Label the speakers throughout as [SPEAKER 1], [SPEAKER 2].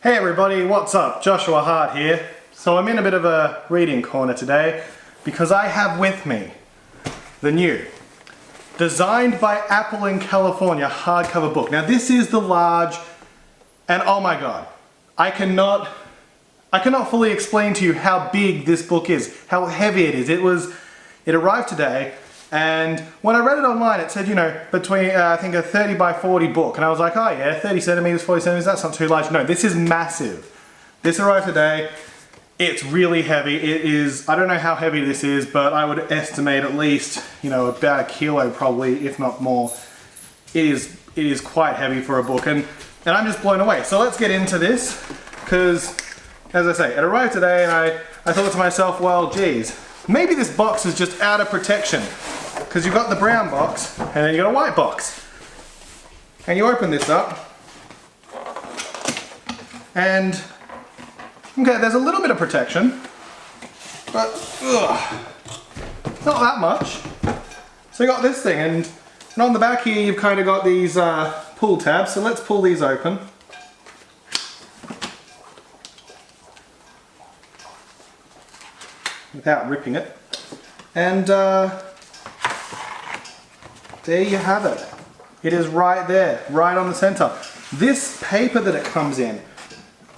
[SPEAKER 1] Hey everybody, what's up? Joshua Hart here. So I'm in a bit of a reading corner today because I have with me the new Designed by Apple in California hardcover book. Now this is the large, and oh my god, I cannot fully explain to you how big this book is, how heavy it is. It arrived today, and when I read it online it said, you know, between I think a 30 by 40 book, and I was like, oh yeah, 30 centimeters, 40 centimeters, that's not too large. No, this is massive. This arrived today. It's really heavy. It is, I don't know how heavy this is, but I would estimate at least, you know, about a kilo probably, if not more. It is quite heavy for a book, and I'm just blown away. So let's get into this, because as I say, it arrived today and I thought to myself, well, geez, maybe this box is just out of protection. Because you've got the brown box, and then you've got a white box. And you open this up, and okay, there's a little bit of protection, but not that much. So you got this thing, and on the back here you've kind of got these pull tabs, so let's pull these open. Without ripping it. And there you have it. It is right there, right on the center. This paper that it comes in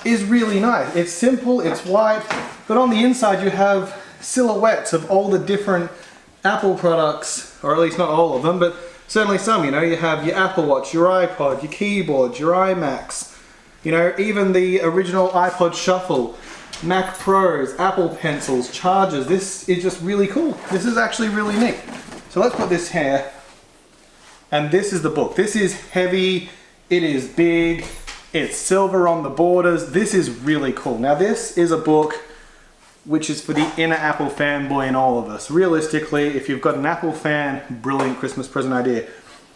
[SPEAKER 1] is really nice. It's simple, it's white, but on the inside you have silhouettes of all the different Apple products, or at least not all of them, but certainly some. You know, you have your Apple Watch, your iPod, your keyboard, your iMacs, you know, even the original iPod Shuffle, Mac Pros, Apple Pencils, chargers. This is just really cool. This is actually really neat. So let's put this here. And this is the book. This is heavy, it is big, it's silver on the borders. This is really cool. Now this is a book which is for the inner Apple fanboy in all of us. Realistically, if you've got an Apple fan, brilliant Christmas present idea.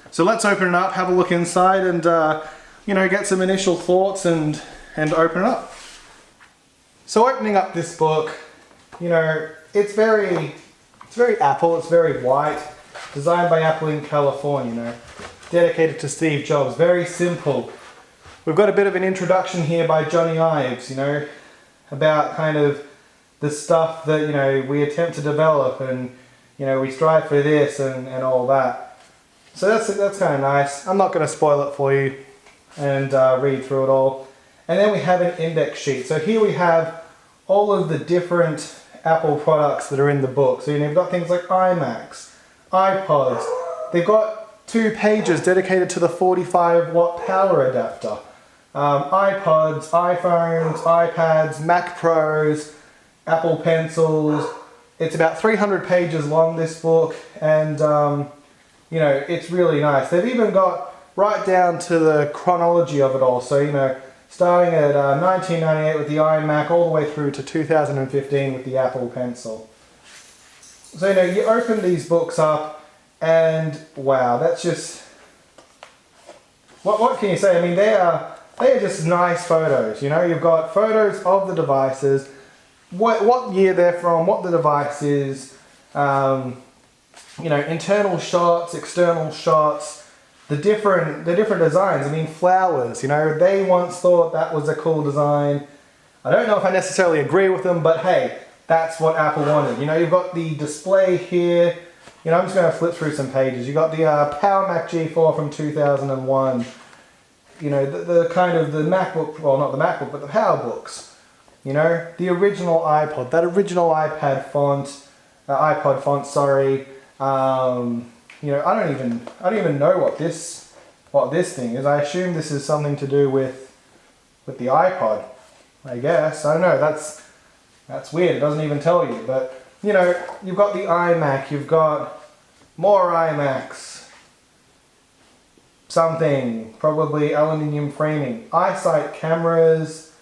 [SPEAKER 1] So let's open it up, have a look inside, and you know, get some initial thoughts and open it up. So opening up this book, you know, it's very Apple, it's very white. Designed by Apple in California, you know, dedicated to Steve Jobs, very simple. We've got a bit of an introduction here by Johnny Ives, you know, about kind of the stuff that, you know, we attempt to develop, and, you know, we strive for this and all that. So that's kind of nice. I'm not going to spoil it for you and read through it all. And then we have an index sheet. So here we have all of the different Apple products that are in the book. So, you know, you've got things like iMacs, iPods. They've got 2 pages dedicated to the 45-watt power adapter. iPods, iPhones, iPads, Mac Pros, Apple Pencils. It's about 300 pages long, this book, and you know, it's really nice. They've even got right down to the chronology of it all. So, you know, starting at 1998 with the iMac all the way through to 2015 with the Apple Pencil. So, you know, you open these books up and wow, that's just, what can you say? I mean, they are just nice photos, you know. You've got photos of the devices, what year they're from, what the device is, you know, internal shots, external shots, the different designs. I mean, flowers, you know, they once thought that was a cool design. I don't know if I necessarily agree with them, but hey, that's what Apple wanted. You know, you've got the display here. You know, I'm just going to flip through some pages. You've got the Power Mac G4 from 2001. You know, the kind of the MacBook, well, not the MacBook, but the PowerBooks. You know, the original iPod, that original iPad font, iPod font, sorry. You know, I don't even know what this thing is. I assume this is something to do with the iPod, I guess. I don't know, that's weird, it doesn't even tell you. But, you know, you've got the iMac, you've got more iMacs, something, probably aluminium framing, iSight cameras,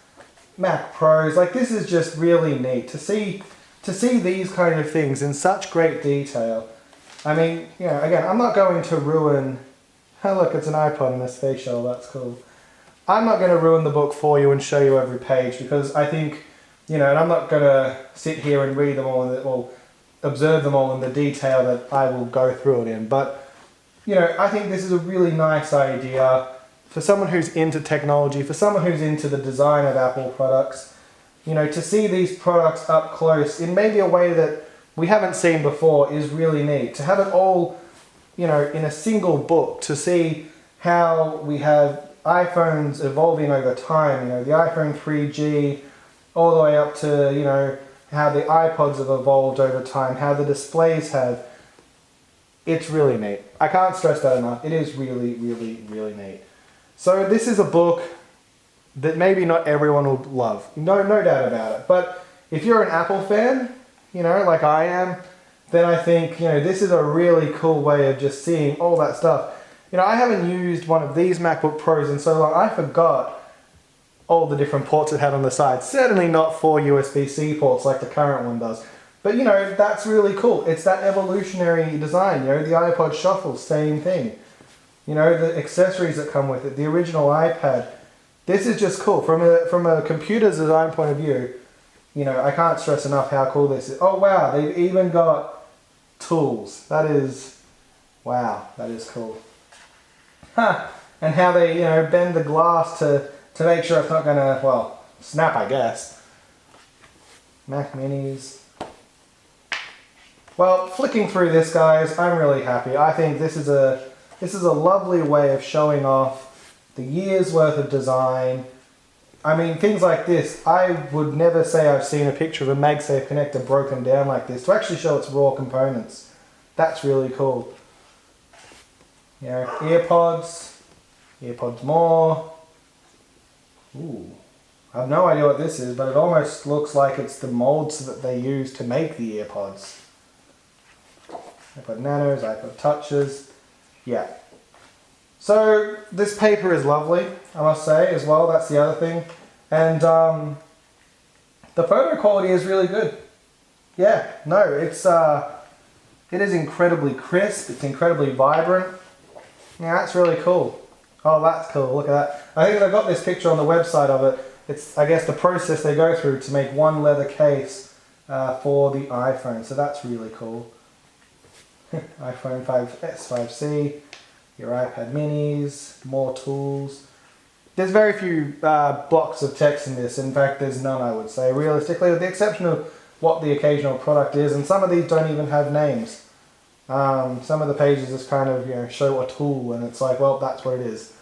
[SPEAKER 1] Mac Pros. Like, this is just really neat to see these kind of things in such great detail. I mean, you know, again, I'm not going to ruin, oh look, it's an iPod and a space shuttle, that's cool. I'm not going to ruin the book for you and show you every page, because I think, you know, and I'm not going to sit here and read them all, or observe them all in the detail that I will go through it in. But, you know, I think this is a really nice idea. for someone who's into technology, for someone who's into the design of Apple products, you know, to see these products up close in maybe a way that we haven't seen before is really neat. To have it all, you know, in a single book, to see how we have iPhones evolving over time, you know, the iPhone 3G, all the way up to, you know, how the iPods have evolved over time, how the displays have. It's really neat. I can't stress that enough. It is really, really, really neat. So this is a book that maybe not everyone will love. No doubt about it. But if you're an Apple fan, you know, like I am, then I think, you know, this is a really cool way of just seeing all that stuff. You know, I haven't used one of these MacBook Pros in so long, I forgot all the different ports it had on the side. Certainly not 4 USB-C ports like the current one does. But, you know, that's really cool. It's that evolutionary design, you know, the iPod Shuffle, same thing. You know, the accessories that come with it, the original iPad. This is just cool. From a computer design point of view, you know, I can't stress enough how cool this is. Oh, wow, they've even got tools. That is, wow, that is cool. Huh. And how they, you know, bend the glass to make sure it's not going to, well, snap, I guess. Mac Minis. Well, flicking through this, guys, I'm really happy. I think this is a lovely way of showing off the year's worth of design. I mean, things like this, I would never say I've seen a picture of a MagSafe connector broken down like this to actually show its raw components. That's really cool. You know, earpods more. Ooh, I have no idea what this is, but it almost looks like it's the molds that they use to make the earpods. iPod Nanos, iPod Touches, yeah. So this paper is lovely, I must say, as well. That's the other thing. And the photo quality is really good. Yeah, no, it is incredibly crisp. It's incredibly vibrant. Yeah, that's really cool. Oh, that's cool. Look at that. I think I got this picture on the website of it. It's, I guess, the process they go through to make one leather case for the iPhone. So that's really cool. iPhone 5S, 5C. Your iPad minis, more tools. There's very few blocks of text in this. In fact, there's none, I would say, realistically, with the exception of what the occasional product is. And some of these don't even have names. Some of the pages just kind of, you know, show a tool, and it's like, well, that's what it is.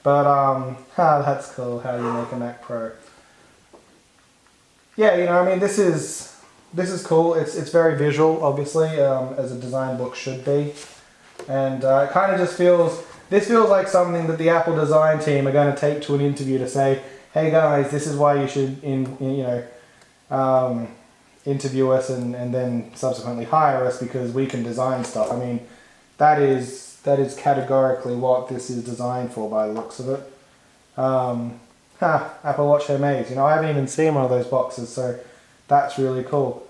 [SPEAKER 1] But that's cool. How do you make a Mac Pro? Yeah, you know, I mean, this is cool. It's very visual, obviously, as a design book should be. And it kind of just feels like something that the Apple design team are going to take to an interview to say, hey guys, this is why you should interview us and then subsequently hire us because we can design stuff. I mean, that is categorically what this is designed for by the looks of it. Apple Watch Hermes. You know, I haven't even seen one of those boxes, so that's really cool.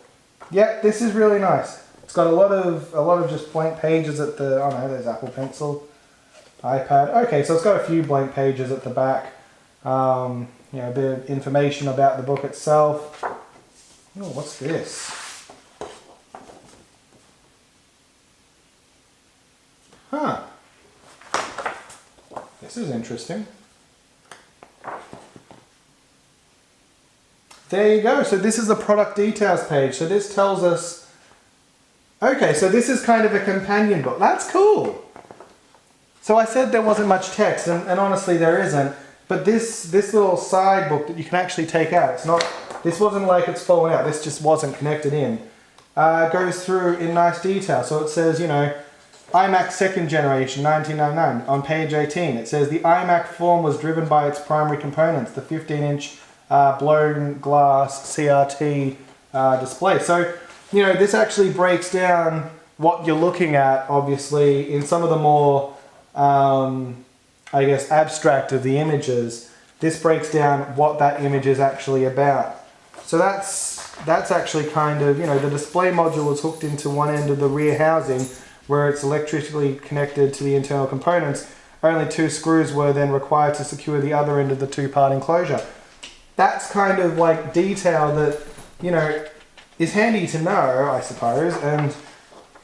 [SPEAKER 1] Yeah, this is really nice. It's got a lot of just blank pages at the, oh no, there's Apple Pencil, iPad. Okay, so it's got a few blank pages at the back. You know, a bit of information about the book itself. Oh, what's this? Huh. This is interesting. There you go. So this is the product details page. So this tells us, okay, so this is kind of a companion book. That's cool. So I said there wasn't much text, and honestly there isn't. But this little side book that you can actually take out, it's not, this wasn't like it's fallen out, this just wasn't connected in. Goes through in nice detail. So it says, you know, iMac second generation, 1999. On page 18, it says the iMac form was driven by its primary components, the 15-inch blown glass CRT display. So, you know, this actually breaks down what you're looking at, obviously, in some of the more, I guess, abstract of the images. This breaks down what that image is actually about. So that's actually kind of, you know, the display module is hooked into one end of the rear housing where it's electrically connected to the internal components. Only 2 screws were then required to secure the other end of the 2-part enclosure. That's kind of like detail that, you know, is handy to know, I suppose, and,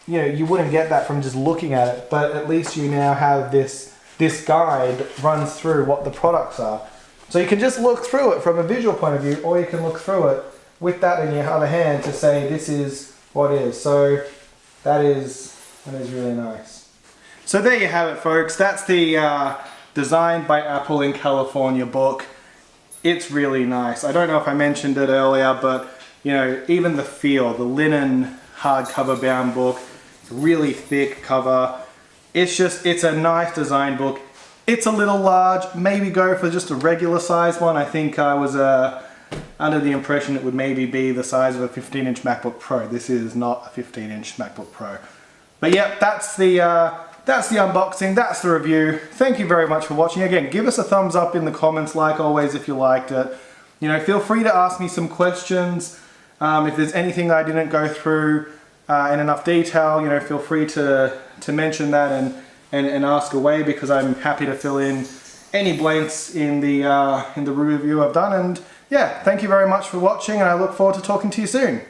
[SPEAKER 1] you know, you wouldn't get that from just looking at it, but at least you now have this this guide runs through what the products are. So you can just look through it from a visual point of view, or you can look through it with that in your other hand to say this is what is. So that is really nice. So there you have it, folks. That's the Designed by Apple in California book. It's really nice. I don't know if I mentioned it earlier, but you know, even the feel, the linen hardcover bound book, really thick cover. It's a nice design book. It's a little large. Maybe go for just a regular size one. I think I was under the impression it would maybe be the size of a 15-inch MacBook Pro. This is not a 15-inch MacBook Pro. But yeah, that's the unboxing, that's the review. Thank you very much for watching. Again, give us a thumbs up in the comments like always if you liked it. You know, feel free to ask me some questions. If there's anything that I didn't go through in enough detail, you know, feel free to mention that and ask away, because I'm happy to fill in any blanks in the review I've done. And yeah, thank you very much for watching, and I look forward to talking to you soon.